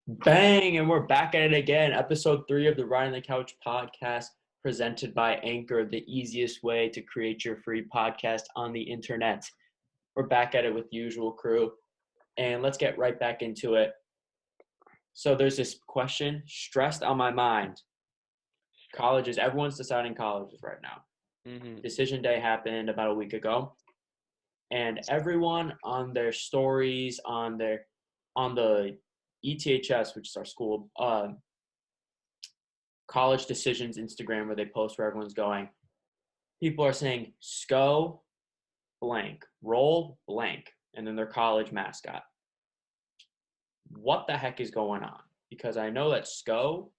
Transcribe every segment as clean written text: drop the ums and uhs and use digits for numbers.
Bang! And we're back at it again. Episode 3 of the Ride on the Couch podcast, presented by Anchor, the easiest way to create your free podcast on the internet. We're back at it with the usual crew, and let's get right back into it. So there's this question stressed on my mind. Colleges, everyone's deciding colleges right now. Decision day happened about a week ago, and everyone on their stories, on the ETHS, which is our school, college decisions Instagram, where they post where everyone's going. People are saying SCO blank, roll blank, and then their college mascot. What the heck is going on? Because I know that SCO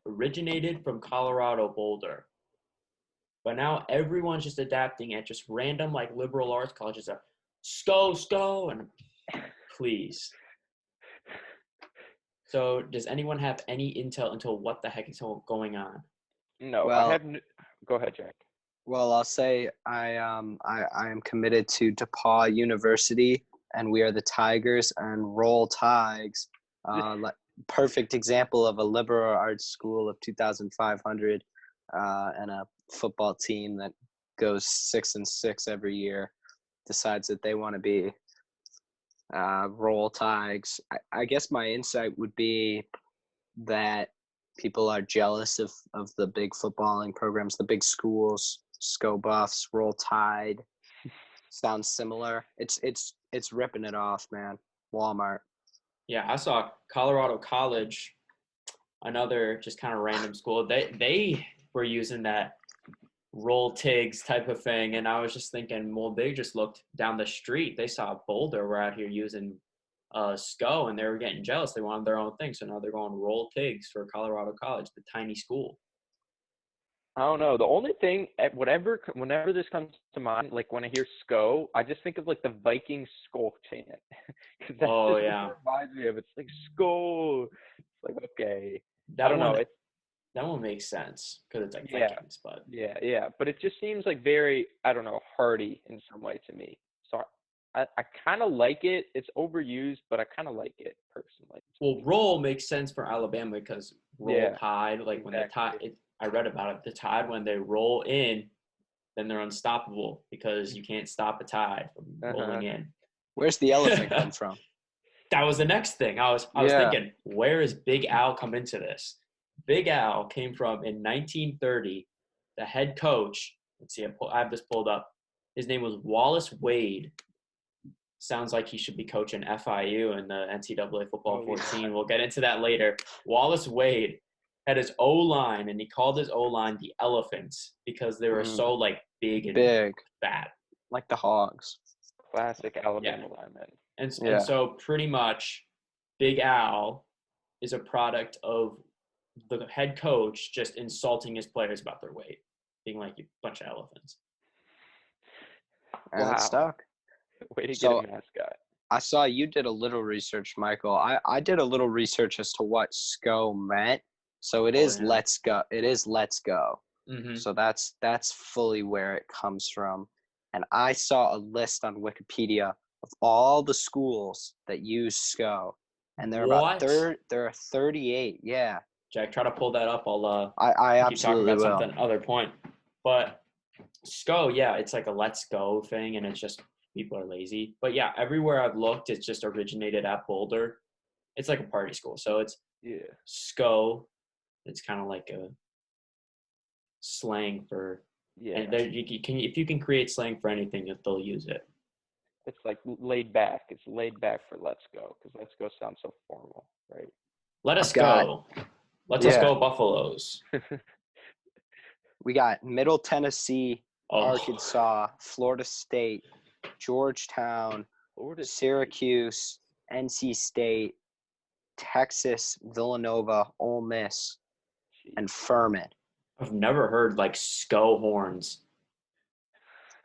originated from Colorado Boulder, but now everyone's just adapting at just random like liberal arts colleges. SCO, and please. So does anyone have any intel into what the heck is going on? No, Well, Go ahead, Jack. Well, I'll say I am committed to DePaul University, and we are the Tigers and Roll Tigers. Perfect example of a liberal arts school of 2,500 and a football team that goes 6-6 every year decides that they want to be Roll Tigers. I guess my insight would be that people are jealous of the big footballing programs, the big schools. SCO Buffs, Roll Tide, sounds similar. It's ripping it off, man. Walmart. Yeah, I saw Colorado College, another just kind of random school. They were using that Roll Tigs type of thing, and I was just thinking, well, they just looked down the street. They saw Boulder were out here using SCO, and they were getting jealous. They wanted their own thing, so now they're going Roll Tigs for Colorado College, the tiny school. I don't know. The only thing, whenever this comes to mind, like when I hear SCO, I just think of like the Viking skull chant. That's Oh, just yeah. what it reminds me of. It's like SCO. It's like, okay. That I don't know. That one makes sense because it's like Yeah. Vikings, but Yeah. But it just seems like very, I don't know, hearty in some way to me. So I kind of like it. It's overused, but I kind of like it personally. well, roll makes sense for Alabama because Roll Tide, like when the Tide, I read about it, the Tide, when they roll in, then they're unstoppable because you can't stop a Tide from rolling in. Where's the elephant come from? That was the next thing. I was thinking, where is Big Al come into this? Big Al came from in 1930. The head coach, let's see, I have this pulled up. His name was Wallace Wade. Sounds like he should be coaching FIU in the NCAA Football 14. Yeah. We'll get into that later. Wallace Wade had his O-line, and he called his O-line the Elephants because they were so like big and fat. Like the Hogs. Classic Alabama lineman. And so pretty much Big Al is a product of the head coach just insulting his players about their weight, being like a bunch of elephants. And it's stuck. Way to get a mascot. I saw you did a little research, Michael. I did a little research as to what SCO meant. So it is let's go. It is let's go. Mm-hmm. So that's fully where it comes from. And I saw a list on Wikipedia of all the schools that use SCO. And there are 38. Yeah. Jack, try to pull that up. I absolutely will. Something other point. But SCO, it's like a let's go thing, and it's just people are lazy. But yeah, everywhere I've looked, it's just originated at Boulder. It's like a party school. So it's SCO. It's kind of like a slang for and if you can create slang for anything, they'll use it. It's like laid back. It's laid back for let's go, because let's go sounds so formal, right? Let us go. Let us go Buffaloes. We got Middle Tennessee, Arkansas, Florida State, Georgetown, Syracuse, NC State, Texas, Villanova, Ole Miss, and Furman. I've never heard like SCO horns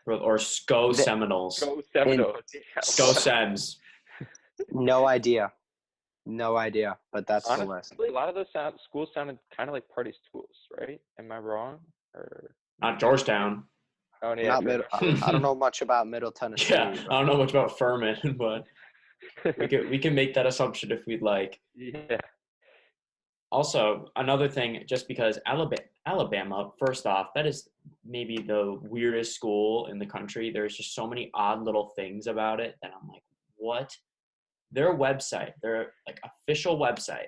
or SCO Seminoles. SCO Seminoles. SCO Sems. No idea, but that's the list. A lot of those schools sounded kind of like party schools, right? Am I wrong? Or not Georgetown. Oh, yeah. I don't know much about Middle Tennessee. Yeah, I don't know much about Furman, but we can make that assumption if we'd like. Yeah. Also, another thing, just because Alabama, first off, that is maybe the weirdest school in the country. There's just so many odd little things about it that I'm like, what? Their website, their like official website,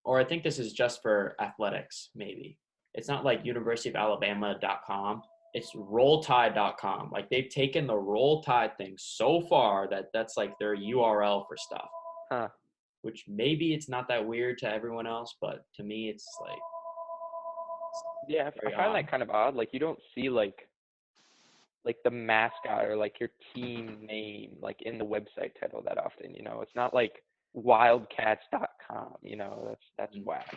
or I think this is just for athletics, maybe. It's not like universityofalabama.com. It's rolltide.com. Like they've taken the Roll Tide thing so far that that's like their URL for stuff. Huh. Which maybe it's not that weird to everyone else, but to me it's like Yeah, very I find odd. that kind of odd. Like you don't see like the mascot or like your team name like in the website title that often. You know, it's not like wildcats.com. You know, that's whack.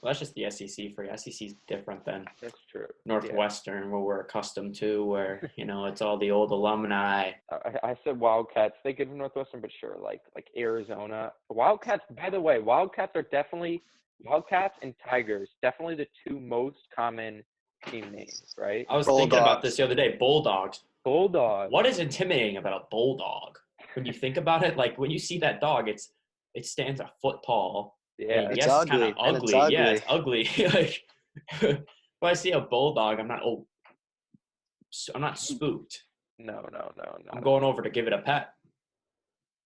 Well, that's just the SEC for you. SEC's different than That's true. Northwestern, where we're accustomed to, where it's all the old alumni. I said Wildcats. They give Northwestern, but sure, like Arizona. Wildcats. By the way, Wildcats are definitely Wildcats and Tigers. Definitely the two most common team names, right? I was thinking about this the other day. Bulldogs. Bulldogs. What is intimidating about a bulldog? When you think about it, like when you see that dog, it stands a foot tall. Yeah. And It's yes, it's kind of ugly, and it's ugly. Yeah, ugly. it's ugly. Like when I see a bulldog, I'm not spooked. No. I'm going over to give it a pet.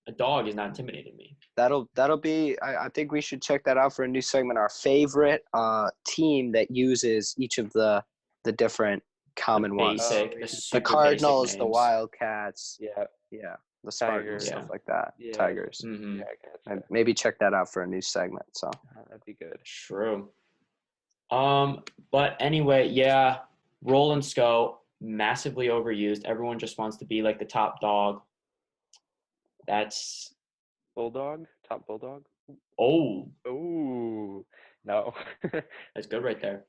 A dog is not intimidating me. That'll be. I think we should check that out for a new segment. Our favorite team that uses each of the different common ones. Basic, Oh, the The super Cardinals, basic the names. Wildcats, Yeah. the Spartans, Tigers. stuff Yeah. like that. Yeah. Tigers. Mm-hmm. Yeah, I gotcha. And maybe check that out for a new segment. So That'd be good. True. But anyway, yeah, Roll and Sco, massively overused. Everyone just wants to be like the top dog. That's Bulldog. Top Bulldog. oh, Ooh. No. that's good right there.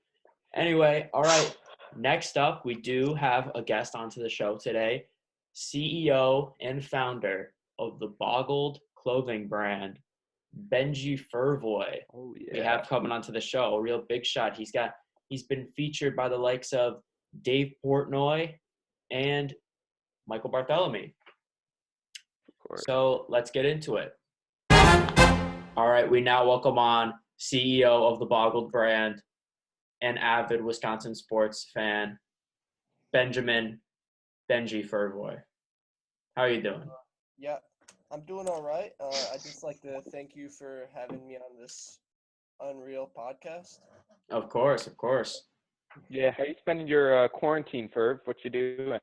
Anyway, all right. Next up, we do have a guest onto the show today, CEO and founder of the B0ggled clothing brand, Benji Fervoy. Oh yeah. We have coming onto the show, a real big shot. He's been featured by the likes of Dave Portnoy and Michael Bartholomew. Of course. So let's get into it. All right, we now welcome on CEO of the B0ggled brand and avid Wisconsin sports fan, Benji Fervoy. How are you doing? Yeah, I'm doing all right. I'd just like to thank you for having me on this unreal podcast. Of course. Yeah. How you spending your quarantine, Ferb? What you doing?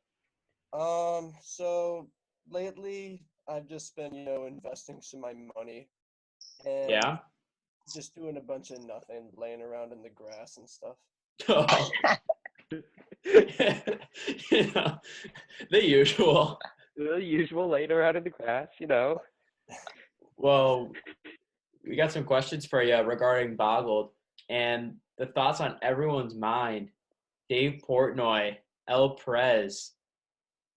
So lately I've just been, investing some of my money and Yeah? just doing a bunch of nothing, laying around in the grass and stuff. The usual. The usual, later out in the grass, you know. Well, we got some questions for you regarding B0ggled and the thoughts on everyone's mind. Dave Portnoy, El Prez,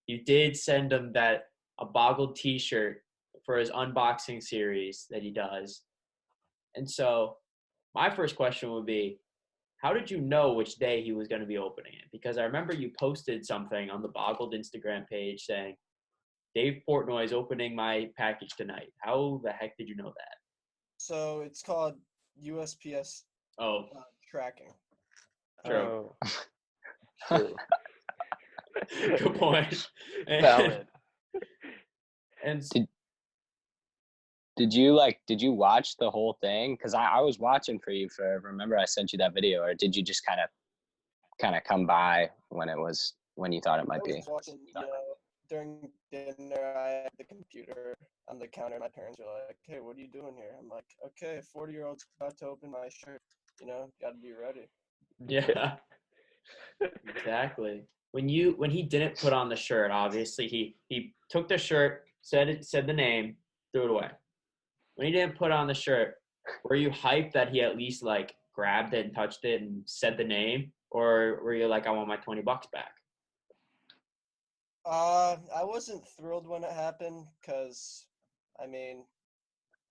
you did send him a B0ggled t-shirt for his unboxing series that he does. And so my first question would be, how did you know which day he was going to be opening it? Because I remember you posted something on the B0ggled Instagram page saying, Dave Portnoy is opening my package tonight. How the heck did you know that? So it's called USPS Oh, tracking. true. Oh. True. Good point. Valid. And did you watch the whole thing? Because I was watching for you for. Remember, I sent you that video, or did you just kind of come by when you thought it might I be? was watching, during dinner, I had the computer on the counter. My parents were like, "Hey, what are you doing here?" I'm like, "Okay, 40-year-old's about to open my shirt. Got to be ready." yeah, exactly. When he didn't put on the shirt, obviously he took the shirt, said the name, threw it away. When he didn't put on the shirt, were you hyped that he at least like grabbed it and touched it and said the name, or were you like, I want my $20 back? I wasn't thrilled when it happened because,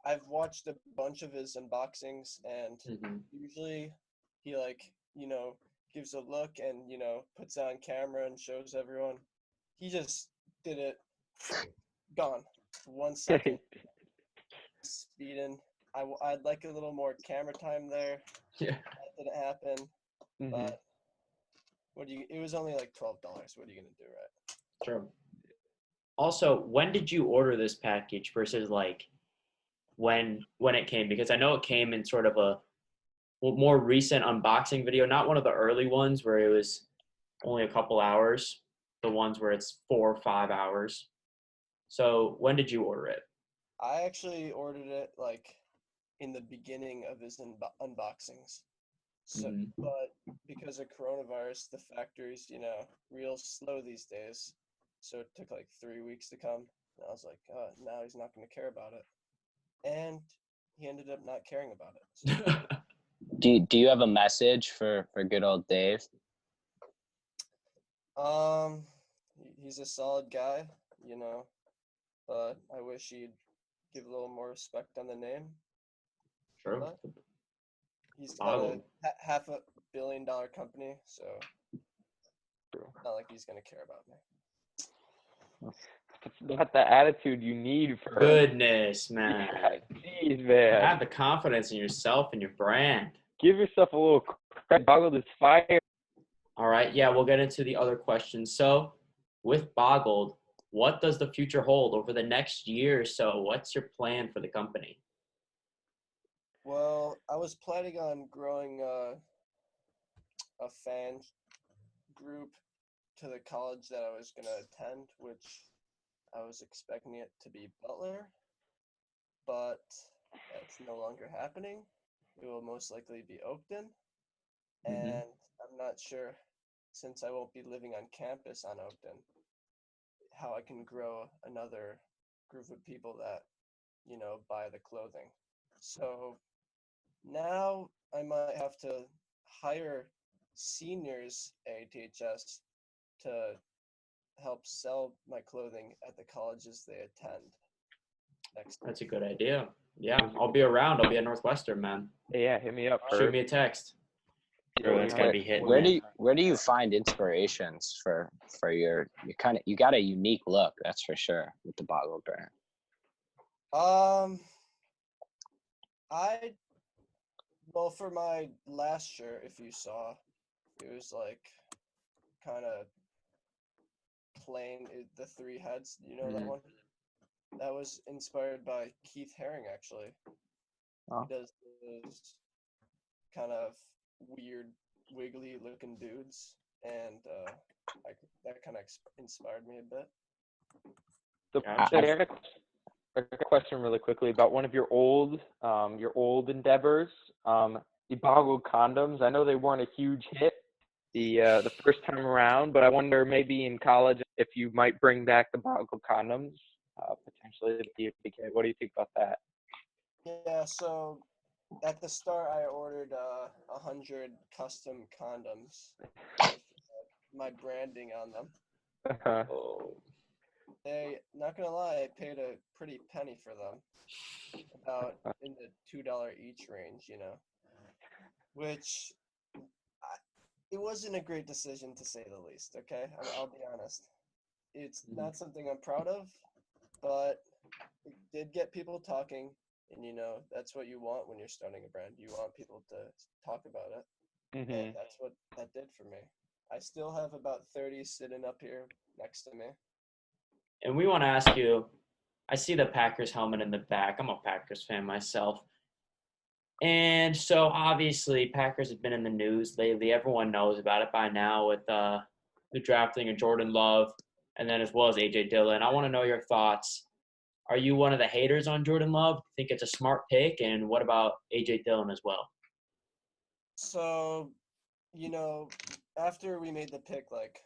I've watched a bunch of his unboxings, and Mm-hmm. usually he gives a look and puts it on camera and shows everyone. He just did it. Gone. 1 second. Speeding. I'd like a little more camera time there. Yeah. That didn't happen, Mhm. but it was only like $12. What are you gonna do, right? Sure. Also, when did you order this package versus like when it came? Because I know it came in sort of a more recent unboxing video, not one of the early ones where it was only a couple hours, the ones where it's 4 or 5 hours. So when did you order it? I actually ordered it like in the beginning of his unboxings. So, Mhm. but because of coronavirus, the factory's, real slow these days. So it took like 3 weeks to come. And I was like, oh, now he's not going to care about it. And he ended up not caring about it. So, Do you have a message for good old Dave? he's a solid guy, but I wish he'd give a little more respect on the name. Sure. But he's got a Boggled. $500 million company, so True. not like he's going to care about me. That's not the attitude you need for Goodness, man. Yeah, jeez, man. Have the confidence in yourself and your brand. Give yourself a little credit. Boggled is fire. All right. Yeah, we'll get into the other questions. So, with Boggled, what does the future hold over the next year or so? What's your plan for the company? Well, I was planning on growing a fan group to the college that I was going to attend, which I was expecting it to be Butler, but that's no longer happening. It will most likely be Oakton, and I'm not sure, since I won't be living on campus on Oakton, how I can grow another group of people that, buy the clothing. So now I might have to hire seniors at ATHS to help sell my clothing at the colleges they attend next year. That's a good idea. Yeah, I'll be around. I'll be at Northwestern, man. Yeah, hit me up. Shoot me a text. Sure, that's gotta be hitting. Where do you find inspirations for your you got a unique look, that's for sure, with the B0ggled Brand. Well, for my last shirt, if you saw, it was like kind of plain, the three heads. You know that Mhm. one? That was inspired by Keith Haring, actually. Oh. He does those kind of weird, wiggly looking dudes, and that kind of inspired me a bit. So, Gotcha. I got a question really quickly about one of your old endeavors. The B0ggled condoms. I know they weren't a huge hit the first time around, but I wonder maybe in college if you might bring back the B0ggled condoms, potentially to be a big hit. What do you think about that? Yeah, so at the start, I ordered 100 custom condoms with my branding on them. Oh. Not gonna lie, I paid a pretty penny for them, about in the $2 each range, which it wasn't a great decision to say the least. Okay, I'll be honest. It's not something I'm proud of, but it did get people talking, and that's what you want when you're starting a brand. You want people to talk about it, and that's what that did for me. I still have about 30 sitting up here next to me. And we want to ask you, I see the Packers helmet in the back. I'm a Packers fan myself. And so obviously Packers have been in the news lately. Everyone knows about it by now with the drafting of Jordan Love and then as well as A.J. Dillon. I want to know your thoughts. Are you one of the haters on Jordan Love? Think it's a smart pick? And what about A.J. Dillon as well? So, after we made the pick, like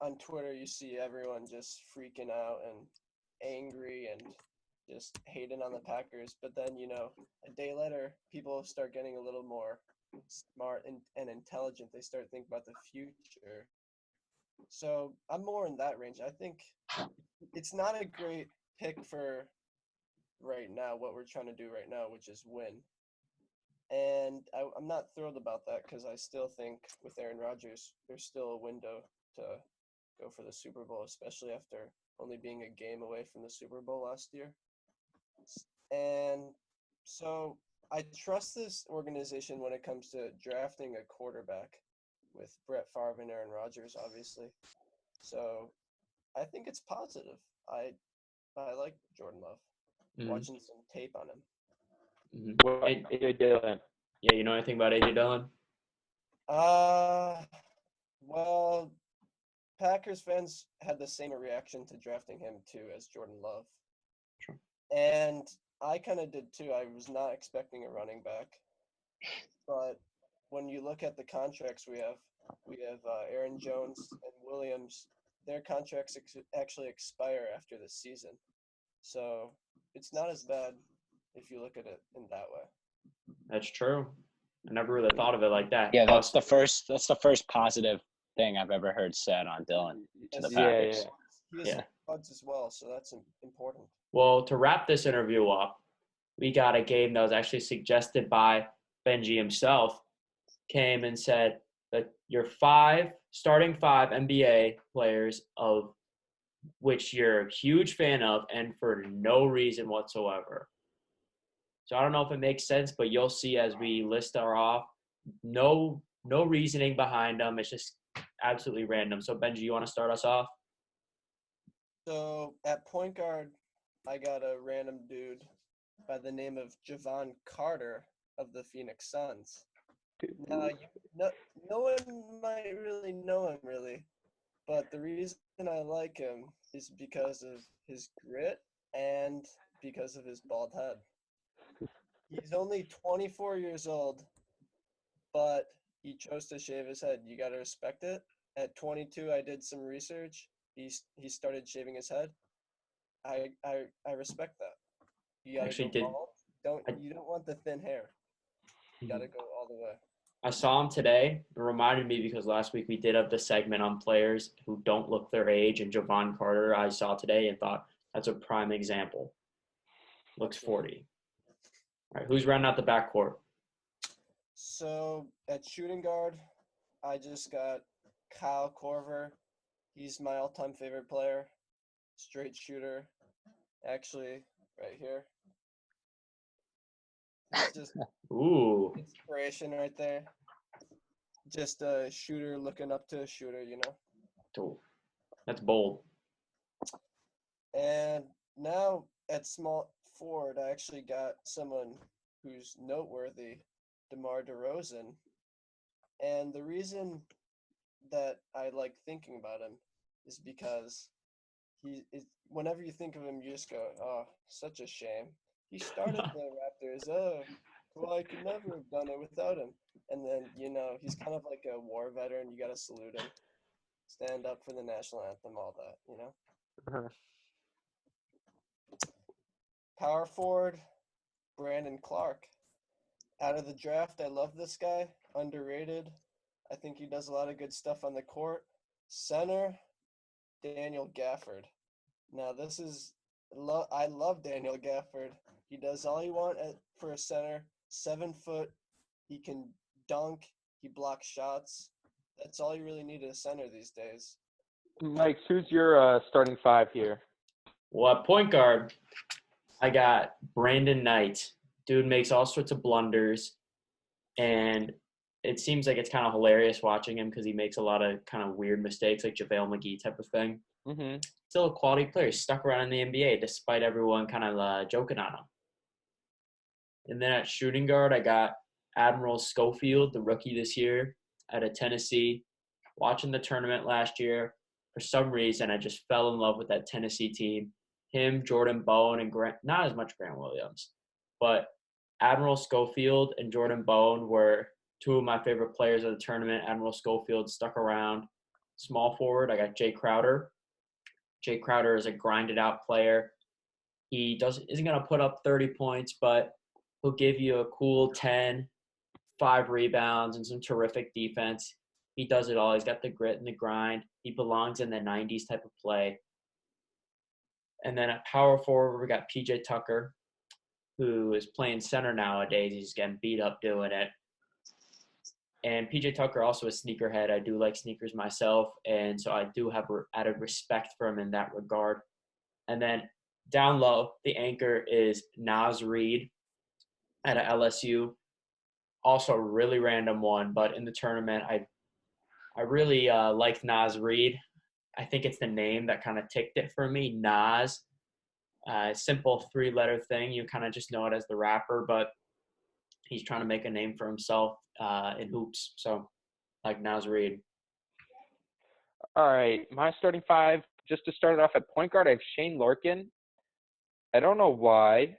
on Twitter, you see everyone just freaking out and angry and just hating on the Packers. But then, a day later, people start getting a little more smart and intelligent. They start thinking about the future. So I'm more in that range. I think it's not a great pick for right now, what we're trying to do right now, which is win. And I'm not thrilled about that because I still think with Aaron Rodgers, there's still a window to go for the Super Bowl, especially after only being a game away from the Super Bowl last year. And so I trust this organization when it comes to drafting a quarterback with Brett Favre and Aaron Rodgers, obviously. So I think it's positive. I like Jordan Love. Mhm. Watching some tape on him. What And- AJ Dillon? Yeah, you know anything about AJ Dillon? Well, Packers fans had the same reaction to drafting him too as Jordan Love. Sure. And I kind of did too. I was not expecting a running back. But when you look at the contracts we have Aaron Jones and Williams. Their contracts actually expire after this season. So it's not as bad if you look at it in that way. That's true. I never really thought of it like that. Yeah, that's the first positive thing I've ever heard said on Dylan to the Yes, Packers. Yeah. He has Yeah. buds as well, so that's important. Well, to wrap this interview up, we got a game that was actually suggested by Benji himself. Came and said that your starting five NBA players of which you're a huge fan of and for no reason whatsoever. So I don't know if it makes sense, but you'll see as we list our off. No reasoning behind them. It's just absolutely random. So Benji, you want to start us off? So at point guard, I got a random dude by the name of Javon Carter of the Phoenix Suns. Now, no one might really know him really, but the reason I like him is because of his grit and because of his bald head. He's only 24 years old, but he chose to shave his head. You got to respect it. At 22, I did some research. He started shaving his head. I respect that. You got to Actually go did- bald. You don't want the thin hair. You got to go all the way. I saw him today. It reminded me because last week we did have the segment on players who don't look their age, and Javon Carter I saw today and thought that's a prime example. Looks 40. All right, who's running out the backcourt? So at shooting guard, I just got Kyle Korver. He's my all-time favorite player. Straight shooter. Actually, right here. He's just Ooh, inspiration right there. Just a shooter looking up to a shooter, you know. that's bold. And now at small forward, I actually got someone who's noteworthy, DeMar DeRozan. And the reason that I like thinking about him is because whenever you think of him, you just go, oh, such a shame. He started the Raptors. Oh, well, I could never have done it without him. And then, you know, he's kind of like a war veteran. You got to salute him. Stand up for the national anthem, all that, you know? Uh-huh. Power forward, Brandon Clark. Out of the draft, I love this guy. Underrated. I think he does a lot of good stuff on the court. Center, Daniel Gafford. Now, this is I love Daniel Gafford. He does all he wants for a center. 7 foot. He can dunk. He blocks shots. That's all you really need at a center these days. Mike, who's your starting five here? Well, at point guard, I got Brandon Knight. Dude makes all sorts of blunders, and it seems like it's kind of hilarious watching him because he makes a lot of kind of weird mistakes, like JaVale McGee type of thing. Mm-hmm. Still a quality player, stuck around in the NBA despite everyone kind of joking on him. And then at shooting guard, I got Admiral Schofield, the rookie this year out of Tennessee. Watching the tournament last year, for some reason, I just fell in love with that Tennessee team. Him, Jordan Bone, and not as much Grant Williams, but Admiral Schofield and Jordan Bone were two of my favorite players of the tournament. Admiral Schofield stuck around. Small forward, I got Jay Crowder. Jay Crowder is a grinded out player. He isn't going to put up 30 points, but he'll give you a cool 10, 5 rebounds, and some terrific defense. He does it all. He's got the grit and the grind. He belongs in the 90s type of play. And then at power forward, we got PJ Tucker, who is playing center nowadays. He's getting beat up doing it. And PJ Tucker also a sneakerhead. I do like sneakers myself, and so I do have added respect for him in that regard. And then down low, the anchor is Naz Reid. out of LSU. Also a really random one, but in the tournament, I really liked Nas Reed. I think it's the name that kind of ticked it for me, Nas. Simple 3-letter thing. You kind of just know it as the rapper, but he's trying to make a name for himself in hoops. So, like Nas Reed. All right, my starting five. Just to start it off at point guard, I have Shane Larkin. I don't know why.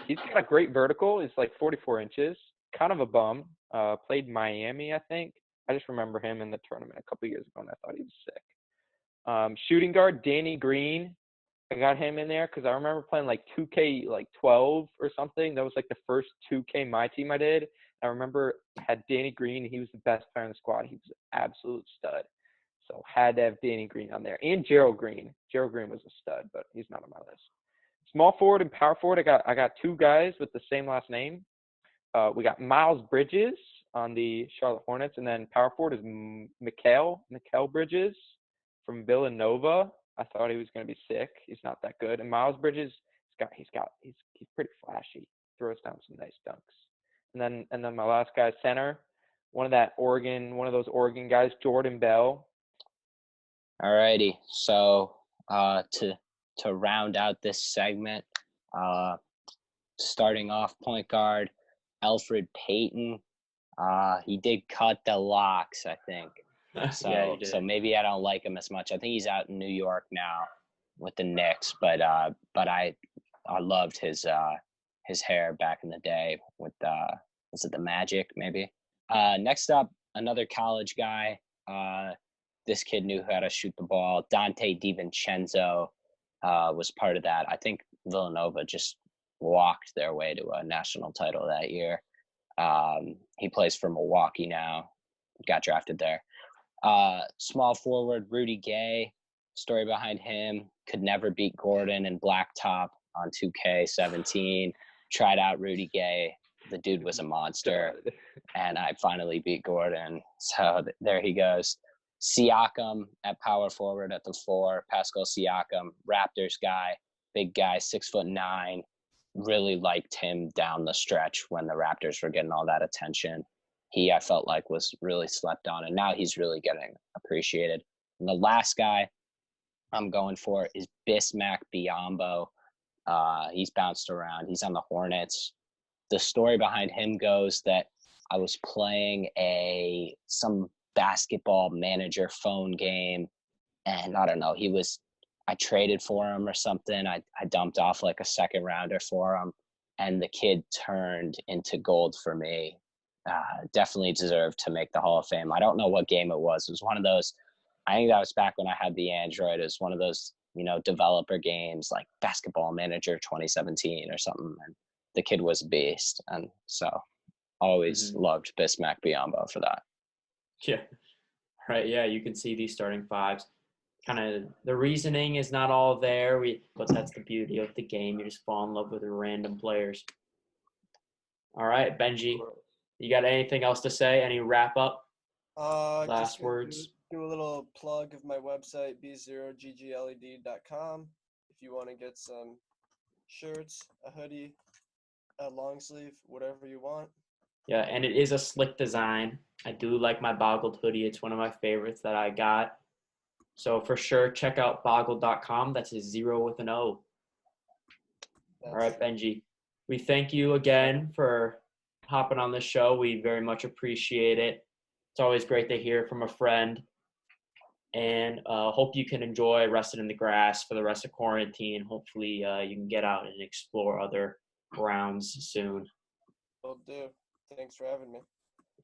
He's got a great vertical. It's like 44 inches. Kind of a bum. Played Miami, I think. I just remember him in the tournament a couple years ago, and I thought he was sick. Shooting guard, Danny Green. I got him in there because I remember playing like 2K like 12 or something. That was like the first 2K my team I did. I remember I had Danny Green. He was the best player in the squad. He was an absolute stud. So had to have Danny Green on there. And Gerald Green. Gerald Green was a stud, but he's not on my list. Small forward and power forward, I got two guys with the same last name. We got Miles Bridges on the Charlotte Hornets, and then power forward is Mikal Bridges from Villanova. I thought he was going to be sick. He's not that good. And Miles Bridges, he's pretty flashy. Throws down some nice dunks. And then my last guy, center, one of those Oregon guys, Jordan Bell. Alrighty. So to round out this segment, starting off point guard, Alfred Payton. He did cut the locks, I think. Yeah, So maybe I don't like him as much. I think he's out in New York now with the Knicks, but I loved his hair back in the day with was it the Magic maybe? Next up, another college guy. This kid knew how to shoot the ball. Dante DiVincenzo was part of that. I think Villanova just walked their way to a national title that year. He plays for Milwaukee now. Got drafted there. Small forward, Rudy Gay. Story behind him. Could never beat Gordon in Blacktop on 2K17. Tried out Rudy Gay. The dude was a monster. And I finally beat Gordon. So there he goes. Siakam at power forward at the 4. Pascal Siakam, Raptors guy. Big guy, 6'9". Really liked him down the stretch when the Raptors were getting all that attention. He, I felt like, was really slept on, and now he's really getting appreciated. And the last guy I'm going for is Bismack Biyombo. He's bounced around. He's on the Hornets. The story behind him goes that I was playing some basketball manager phone game, and I don't know, I traded for him or something. I dumped off like a second rounder for him, and the kid turned into gold for me. Definitely deserved to make the Hall of Fame. I don't know what game it was. It was one of those, I think that was back when I had the Android. It was one of those, developer games like Basketball Manager 2017 or something. And the kid was a beast. And so always loved Bismack Biyombo for that. Yeah. Right. Yeah. You can see these starting fives. Kind of the reasoning is not all there. But that's the beauty of the game. You just fall in love with random players. All right, Benji. You got anything else to say? Any wrap up? Last words? Do a little plug of my website, B0ggled.com. If you want to get some shirts, a hoodie, a long sleeve, whatever you want. Yeah, and it is a slick design. I do like my B0ggled hoodie. It's one of my favorites that I got. So for sure, check out B0ggled.com. That's a 0 with an O. All right, Benji. We thank you again for hopping on the show. We very much appreciate it. It's always great to hear from a friend. And hope you can enjoy resting in the grass for the rest of quarantine. Hopefully you can get out and explore other grounds soon. Will do. Thanks for having me.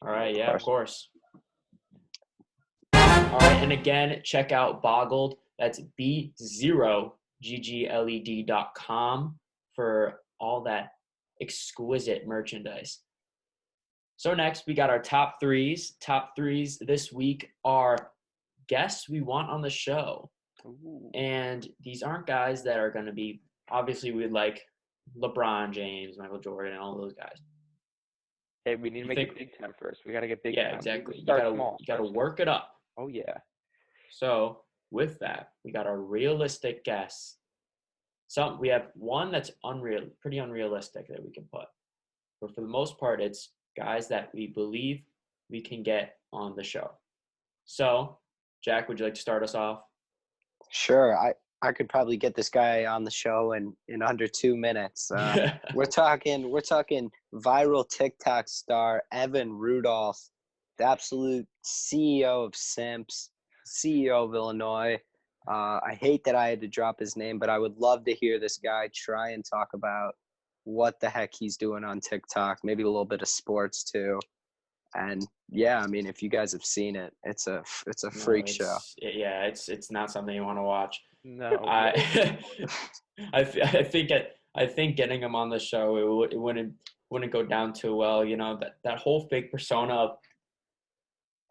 All right. Yeah, of course. All right. And again, check out B0ggled. That's B0ggled.com for all that exquisite merchandise. So next, we got our top threes. Top threes this week are guests we want on the show. Ooh. And these aren't guys that are going to be, obviously we'd like LeBron James, Michael Jordan, and all those guys. Hey, we need to make it big time first. We got to get big time. Yeah, exactly. You Small. got to work it up. Oh, yeah. So with that, we got our realistic guests. We have one that's pretty unrealistic that we can put. but for the most part, it's guys that we believe we can get on the show. So, Jack, would you like to start us off? Sure. I could probably get this guy on the show in under 2 minutes. We're talking viral TikTok star Evan Rudolph, the absolute CEO of Simps, CEO of Illinois. I hate that I had to drop his name, but I would love to hear this guy try and talk about what the heck he's doing on TikTok, maybe a little bit of sports too. And yeah, I mean, if you guys have seen it, it's a freak show. Yeah, it's not something you want to watch. No. I think getting him on the show it wouldn't go down too well. You know, that whole fake persona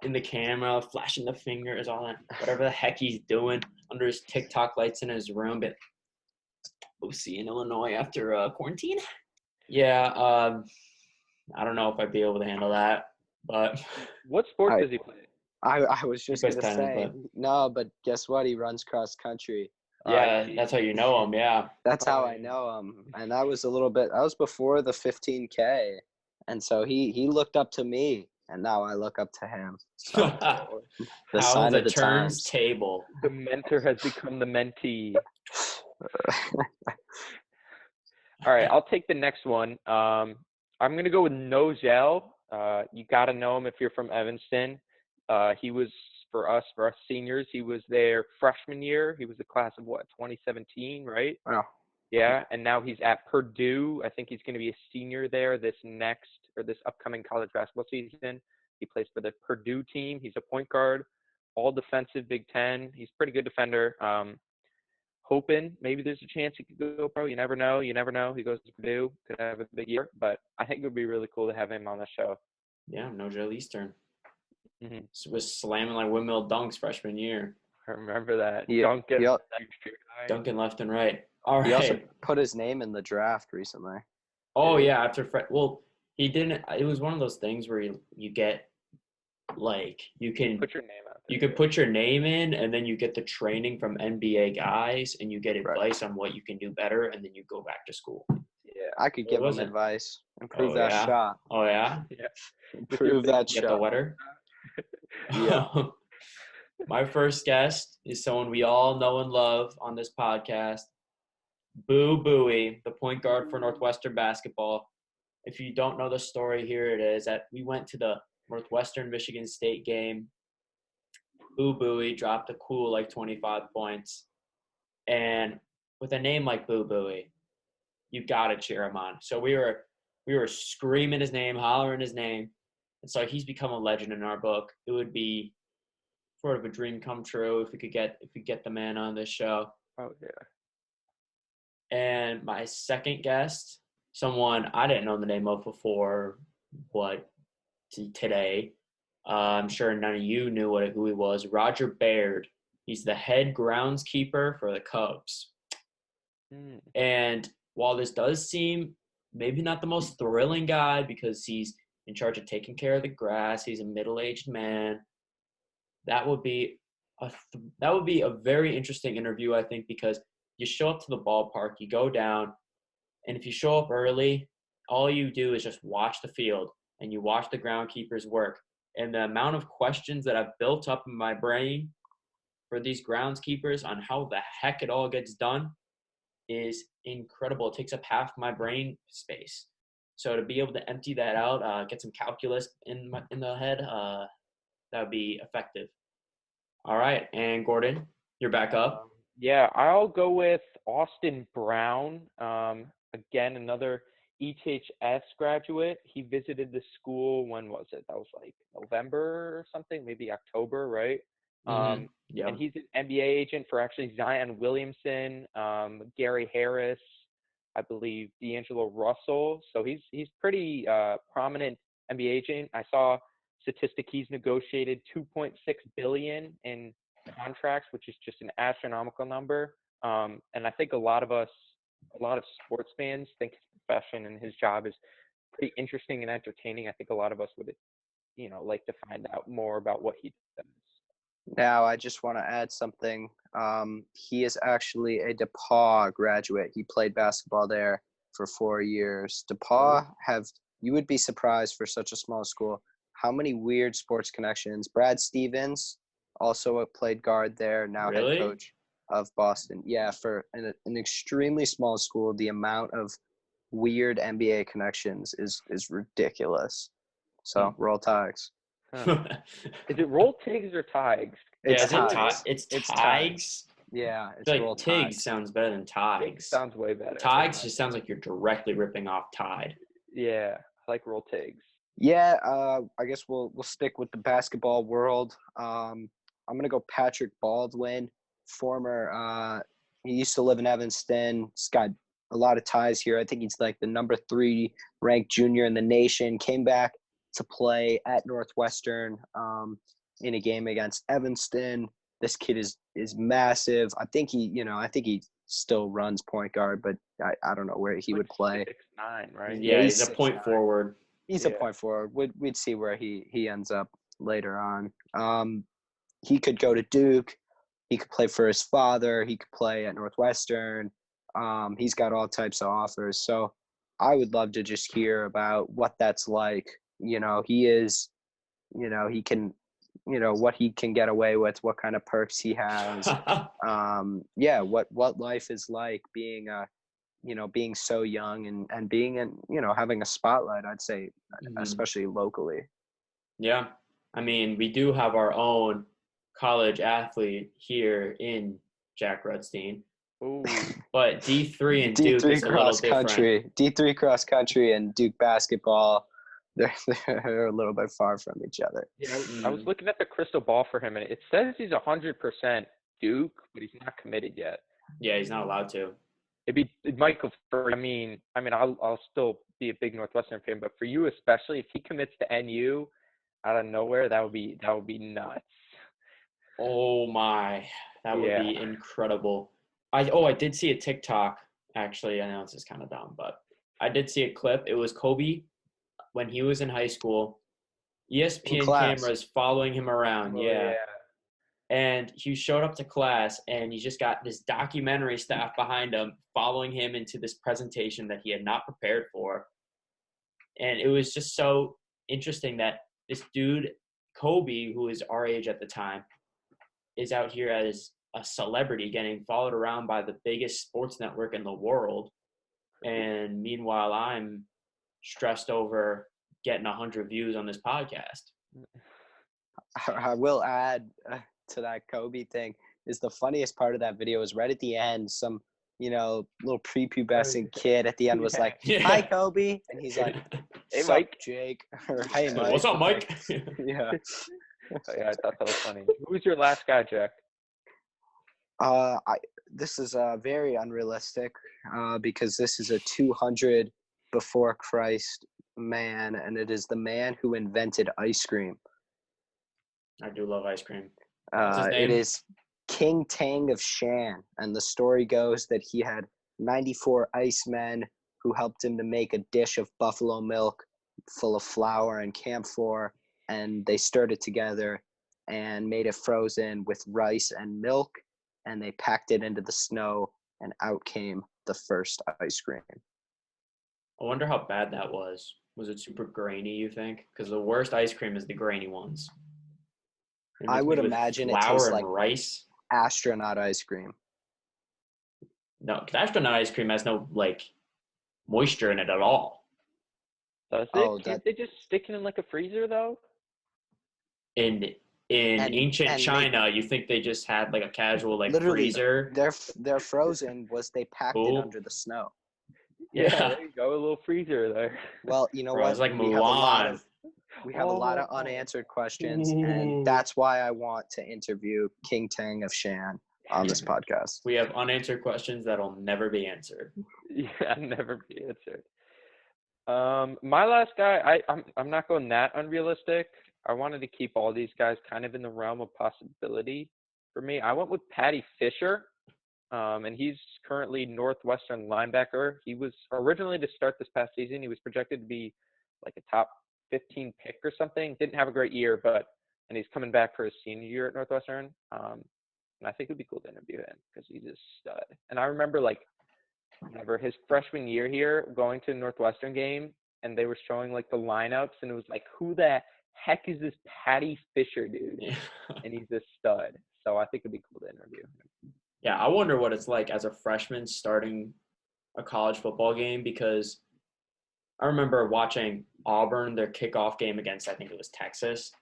in the camera, flashing the fingers, all that, whatever the heck he's doing under his TikTok lights in his room. But OC in Illinois after quarantine. Yeah, I don't know if I'd be able to handle that. But What sport does he play? I was just plays gonna tennis, say no, but guess what? He runs cross country. Yeah, that's how you know him. Yeah, That's how I know him, and that was before the 15K, and so he looked up to me, and now I look up to him. So the how sign the of the turns times. table. The mentor has become the mentee. All right, I'll take the next one. I'm gonna go with Nozell. You got to know him if you're from Evanston. He was for us seniors. He was there freshman year. He was the class of 2017, right? Oh. Yeah, and now he's at Purdue. I think he's going to be a senior there this upcoming college basketball season. He plays for the Purdue team. He's a point guard, all defensive, Big Ten. He's a pretty good defender. Hoping maybe there's a chance he could go pro. You never know. He goes to Purdue, could have a big year. But I think it would be really cool to have him on the show. Yeah, Nozell Eastern. Mm-hmm. Was slamming like windmill dunks freshman year. I remember that. Dunking left and right. All right. He also put his name in the draft recently. Oh yeah, he didn't. It was one of those things where you get like you can put your name out there. You could put your name in, and then you get the training from NBA guys, and you get advice on what you can do better, and then you go back to school. Yeah, I could give him advice. Improve that shot. Oh yeah. Yeah. Improve that shot. Get the wetter. Yeah. My first guest is someone we all know and love on this podcast, Boo Buie, the point guard for Northwestern basketball. If you don't know the story, here it is. We went to the Northwestern Michigan State game. Boo Buie dropped a cool like 25 points. And with a name like Boo Buie, you gotta cheer him on. So we were screaming his name, hollering his name. And so he's become a legend in our book. It would be sort of a dream come true if we could get the man on this show. Oh yeah. And my second guest, someone I didn't know the name of before today. I'm sure none of you knew who he was. Roger Baird. He's the head groundskeeper for the Cubs. And while this does seem maybe not the most thrilling guy because he's in charge of taking care of the grass, he's a middle-aged man. That would be a very interesting interview, I think, because you show up to the ballpark, you go down, and if you show up early, all you do is just watch the field and you watch the groundkeepers work. And the amount of questions that I've built up in my brain for these groundskeepers on how the heck it all gets done is incredible. It takes up half my brain space. So to be able to empty that out, get some calculus in the head, that would be effective. All right, and Gordon, you're back up. Yeah, I'll go with Austin Brown. Again, another ETHS graduate. He visited the school, when was it? That was like November or something, maybe October, right? Yeah. And he's an NBA agent for actually Zion Williamson, Gary Harris, I believe D'Angelo Russell. So he's pretty prominent NBA agent. I saw statistic he's negotiated $2.6 billion in contracts, which is just an astronomical number. And I think a lot of sports fans think his profession and his job is pretty interesting and entertaining. I think a lot of us would, like to find out more about what he does. Now, I just want to add something. He is actually a DePaul graduate. He played basketball there for 4 years. DePaul have you would be surprised for such a small school how many weird sports connections. Brad Stevens also played guard there, now head Really? coach of Boston. Yeah, for an extremely small school, the amount of weird NBA connections is ridiculous. So roll Tigers. Huh. Is it Roll Tigs or Tigers? Yeah, It's is it Tigers. It's It's Tigers? Yeah, I it's feel roll like Tigs Tigers. sounds better than Tigs Tigers. sounds way better. Tigers just sounds like you're directly ripping off Tide. Yeah, I like Roll Tigs. Yeah, I guess we'll stick with the basketball world. I'm gonna go Patrick Baldwin, former. He used to live in Evanston. He's got a lot of ties here. I think he's like the number 3 ranked junior in the nation. Came back to play at Northwestern in a game against Evanston. This kid is massive. I think he still runs point guard, but I don't know where he would play. 6'9", right? Yeah, he's he's a point 6'9". forward. He's a point forward. We'd see where he ends up later on. He could go to Duke. He could play for his father. He could play at Northwestern. He's got all types of offers. So I would love to just hear about what that's like. He is, he can, what he can get away with, what kind of perks he has. What life is like being being so young and being in, having a spotlight, I'd say, especially locally. Yeah. I mean, we do have our own college athlete here in Jack Rudstein. Ooh. But D3 and Duke D3 is a little cross different. country, D3 cross country and Duke basketball, they're a little bit far from each other. Yeah, I was looking at the crystal ball for him, and it says he's 100% Duke, but he's not committed yet. Yeah, he's not allowed to. It might go for. I mean, I'll still be a big Northwestern fan, but for you especially, if he commits to NU out of nowhere, that would be nuts. Oh my, that would be incredible. I did see a TikTok, actually. I know this is kind of dumb, but I did see a clip. It was Kobe when he was in high school. ESPN cameras following him around. Yeah. And he showed up to class, and he just got this documentary staff behind him following him into this presentation that he had not prepared for. And it was just so interesting that this dude, Kobe, who is our age at the time, is out here as a celebrity getting followed around by the biggest sports network in the world. And meanwhile, I'm stressed over getting 100 views on this podcast. I will add to that Kobe thing is the funniest part of that video is right at the end, some, little prepubescent kid at the end was like, "Hi, Kobe." And he's like, "Hey, Mike, Jake." Or, "Hey, Mike." What's up, Mike? Yeah. Yeah, I thought that was funny. Who was your last guy, Jack? This is very unrealistic because this is a 200 before Christ man, and it is the man who invented ice cream. I do love ice cream. It is King Tang of Shan, and the story goes that he had 94 ice men who helped him to make a dish of buffalo milk full of flour and camphor, and they stirred it together and made it frozen with rice and milk, and they packed it into the snow, and out came the first ice cream. I wonder how bad that was. Was it super grainy, you think? Because the worst ice cream is the grainy ones. I would imagine it tastes like rice. Astronaut ice cream. No, because astronaut ice cream has no moisture in it at all. Does it? Can't they just stick it in like a freezer though? In ancient China, you think they just had like a casual freezer? Their frozen was they packed it under the snow. Yeah, there you go, a little freezer there. Well, you know what? It's like Mulan. We have a lot of unanswered questions, and that's why I want to interview King Tang of Shan on this podcast. We have unanswered questions that'll never be answered. Yeah, never be answered. My last guy, I'm not going that unrealistic. I wanted to keep all these guys kind of in the realm of possibility for me. I went with Patty Fisher, and he's currently Northwestern linebacker. He was originally to start this past season. He was projected to be like a top 15 pick or something. Didn't have a great year, and he's coming back for his senior year at Northwestern. And I think it'd be cool to interview him because he's a stud. And I remember whenever his freshman year here, going to a Northwestern game, and they were showing like the lineups, and it was like, who the heck is this Patty Fisher dude? Yeah. And he's a stud. So I think it'd be cool to interview him. Yeah, I wonder what it's like as a freshman starting a college football game, because I remember watching Auburn, their kickoff game against, I think it was Texas.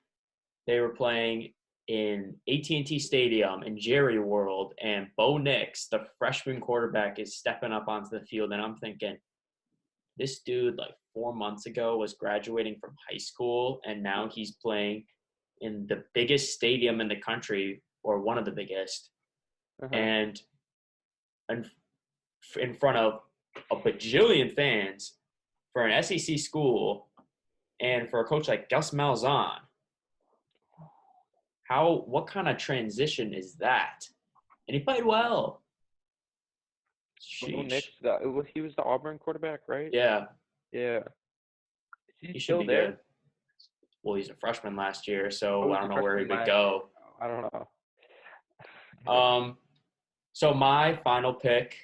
They were playing in AT&T Stadium in Jerry World, and Bo Nix, the freshman quarterback, is stepping up onto the field, and I'm thinking, this dude like 4 months ago was graduating from high school, and now he's playing in the biggest stadium in the country, or one of the biggest, and in front of a bajillion fans for an SEC school, and for a coach like Gus Malzahn. What kind of transition is that? And he played well. Bo Nix, Sheesh. he was the Auburn quarterback, right? Yeah, Yeah. Is he he should still be there? good. Well, he's a freshman last year, so Oh, I he's a don't know where he freshman would last go. I don't know. So my final pick,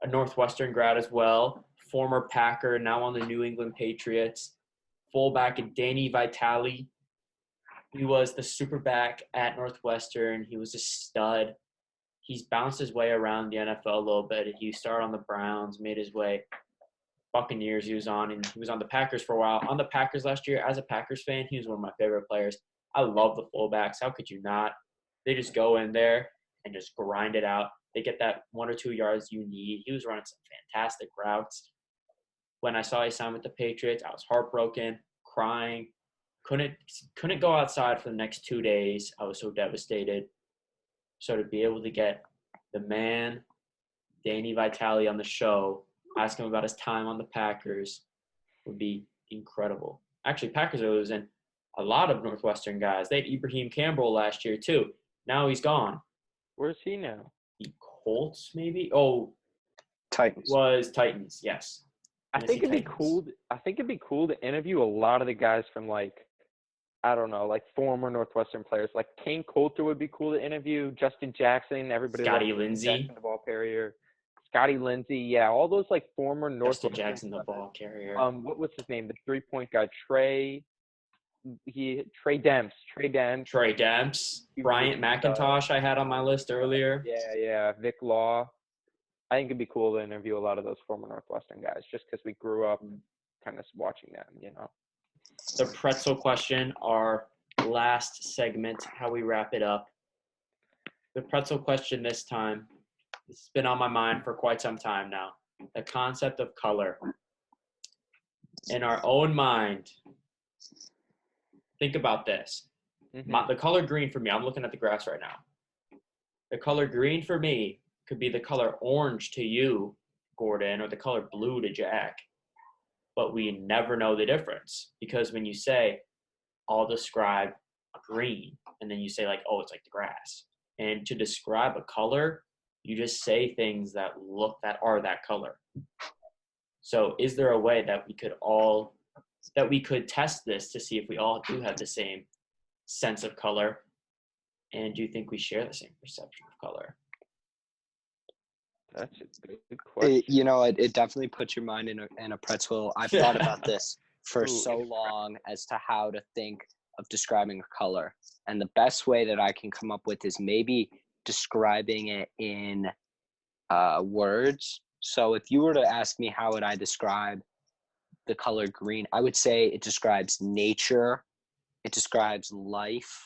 a Northwestern grad as well, former Packer, now on the New England Patriots, fullback Danny Vitale. He was the superback at Northwestern. He was a stud. He's bounced his way around the NFL a little bit. He started on the Browns, made his way Buccaneers he was on, and he was on the Packers for a while. On the Packers last year, as a Packers fan, he was one of my favorite players. I love the fullbacks. How could you not? They just go in there and just grind it out. They get that 1 or 2 yards you need. He was running some fantastic routes. When I saw he signed with the Patriots, I was heartbroken, crying. Couldn't go outside for the next 2 days. I was so devastated. So to be able to get the man, Danny Vitale, on the show, ask him about his time on the Packers, would be incredible. Actually, Packers are losing a lot of Northwestern guys. They had Ibrahim Campbell last year too. Now he's gone. Where's he now? The Colts, maybe? Oh, Titans. was Titans, yes. I think it'd be cool. I think it'd be cool to interview a lot of the guys from like, I don't know, like former Northwestern players. Like Kane Coulter would be cool to interview. Justin Jackson, everybody. Scotty loves Lindsey. Jackson, the ball carrier. Scotty Lindsey, yeah, all those like former Northwestern. Justin Jackson, the ball carrier. What was his name? The 3-point guy, Trey Demps. Trey Demps. Bryant McIntosh I had on my list earlier. Yeah. Vic Law. I think it'd be cool to interview a lot of those former Northwestern guys, just because we grew up kind of watching them, you know. The Pretzel question, our last segment, how we wrap it up. The Pretzel question this time, it's been on my mind for quite some time now. The concept of color. In our own mind, think about this. The color green for me, I'm looking at the grass right now. The color green for me could be the color orange to you, Gordon, or the color blue to Jack. But we never know the difference, because when you say, I'll describe green, and then you say like, oh, it's like the grass. And to describe a color, you just say things that are that color. So is there a way that we could test this to see if we all do have the same sense of color? And do you think we share the same perception of color? That's a good question. It definitely puts your mind in a pretzel. I've thought about this for so long as to how to think of describing a color. And the best way that I can come up with is maybe describing it in words. So if you were to ask me how would I describe the color green, I would say it describes nature. It describes life.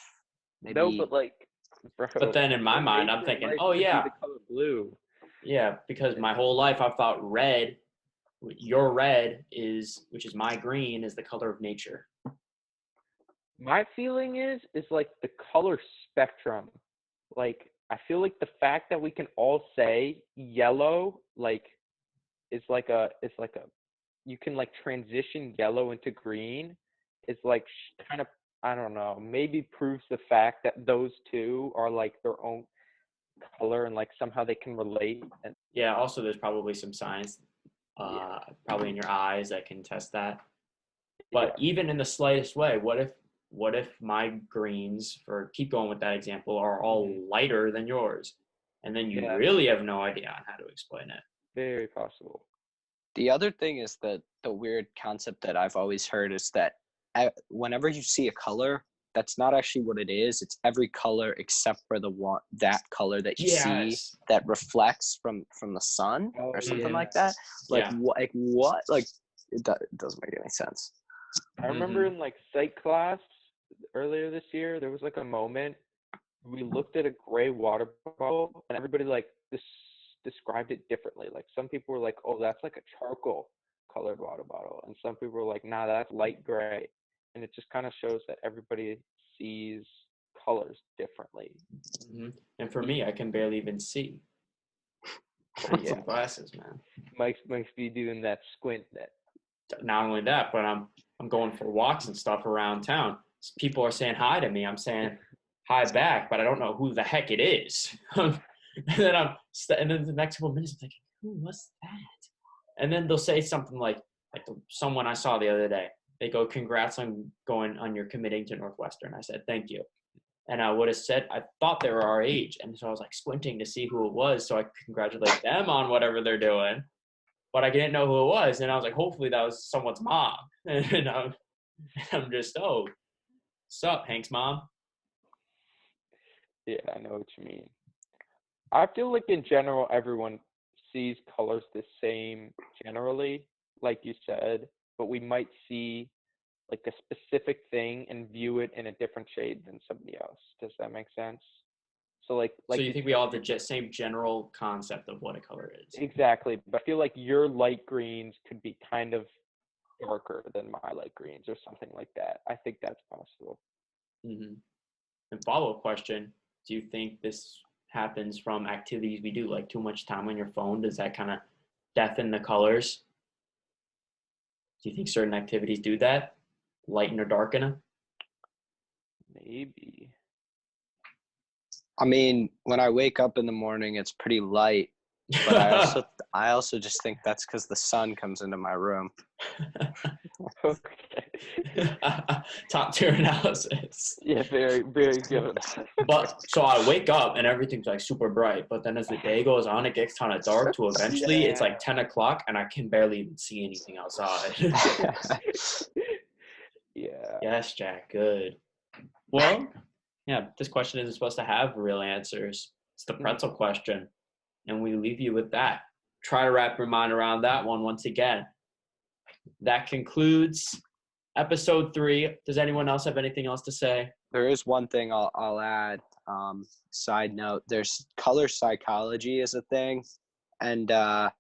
Maybe. No, but like, bro, but then in my mind, I'm thinking, oh yeah, the color blue. Yeah, because my whole life I've thought red, your red which is my green, is the color of nature. My feeling is like the color spectrum. Like, I feel like the fact that we can all say yellow, like, it's like you can like transition yellow into green, is like kind of, I don't know, maybe proves the fact that those two are like their own color and like somehow they can relate. And yeah, also there's probably some science probably in your eyes that can test that. But even in the slightest way, what if my greens, for keep going with that example, are all lighter than yours, and then you really have no idea on how to explain it? Very possible. The other thing is that the weird concept that I've always heard is that whenever you see a color, that's not actually what it is. It's every color except for that color that you see that reflects from the sun or something like that. Like what? Like it doesn't make any sense. I remember in like psych class earlier this year, there was like a moment we looked at a gray water bottle and everybody like described it differently. Like some people were like, "Oh, that's like a charcoal colored water bottle," and some people were like, "Nah, that's light gray." And it just kind of shows that everybody sees colors differently. And for me, I can barely even see. I need some glasses, man. Mike's be doing that squint. That not only that, but I'm going for walks and stuff around town. People are saying hi to me. I'm saying hi back, but I don't know who the heck it is. and then the next couple of minutes, I'm thinking, who was that? And then they'll say something like someone I saw the other day. They go, "Congrats on your committing to Northwestern." I said, "Thank you." And I would have said, I thought they were our age. And so I was like squinting to see who it was so I could congratulate them on whatever they're doing. But I didn't know who it was. And I was like, hopefully that was someone's mom. And I'm just, "Oh, what's up, Hank's mom?" Yeah, I know what you mean. I feel like in general, everyone sees colors the same generally, like you said, but we might see like a specific thing and view it in a different shade than somebody else. Does that make sense? So so you think we all have the same general concept of what a color is? Exactly. But I feel like your light greens could be kind of darker than my light greens or something like that. I think that's possible. And follow-up question, do you think this happens from activities we do, like too much time on your phone? Does that kind of deafen the colors? Do you think certain activities do that? Lighten or darken them? Maybe. I mean, when I wake up in the morning, it's pretty light, but I also just think that's because the sun comes into my room. Okay. Top tier analysis. Yeah, very, very good. But so I wake up and everything's like super bright, but then as the day goes on, it gets kind of dark to eventually it's like 10 o'clock and I can barely even see anything outside. Yeah. Yes, Jack. Good. Well, yeah, this question isn't supposed to have real answers. It's the pretzel question. And we leave you with that. Try to wrap your mind around that one once again. That concludes episode 3. Does anyone else have anything else to say? There is one thing I'll add. Side note: there's color psychology is a thing, and I'll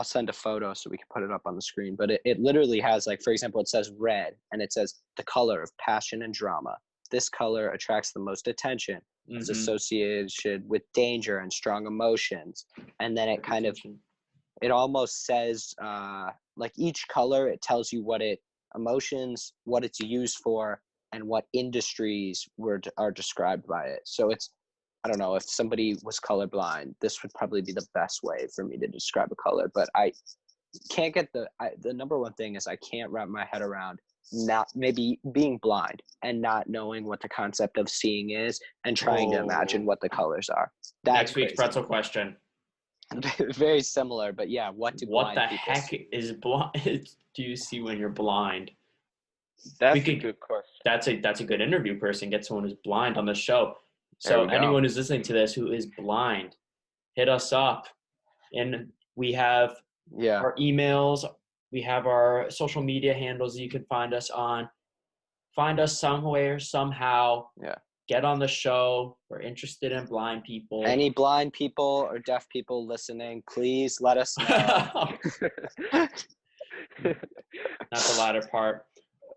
send a photo so we can put it up on the screen. But it literally has, like, for example, it says red, and it says the color of passion and drama. This color attracts the most attention. Is associated with danger and strong emotions, and then it almost says like each color, it tells you what emotions, what it's used for, and what industries are described by it. So it's, I don't know, if somebody was colorblind, this would probably be the best way for me to describe a color. But I can't get the number one thing is I can't wrap my head around not maybe being blind and not knowing what the concept of seeing is and trying to imagine what the colors are. That's next week's pretzel question. Very similar, but yeah, what the heck is blind? Do you see when you're blind? That's a good question. That's a good interview person. Get someone who's blind on the show. So anyone who's listening to this who is blind, hit us up. And we have our emails. We have our social media handles you can find us on. Find us somewhere, somehow. Yeah. Get on the show. We're interested in blind people. Any blind people or deaf people listening, please let us know. Not the latter part.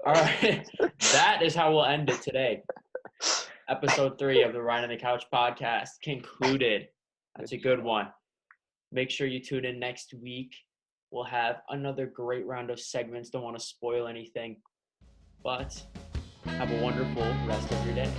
All right. That is how we'll end it today. Episode 3 of the Ryan on the Couch podcast concluded. That's a good one. Make sure you tune in next week. We'll have another great round of segments. Don't want to spoil anything. But have a wonderful rest of your day.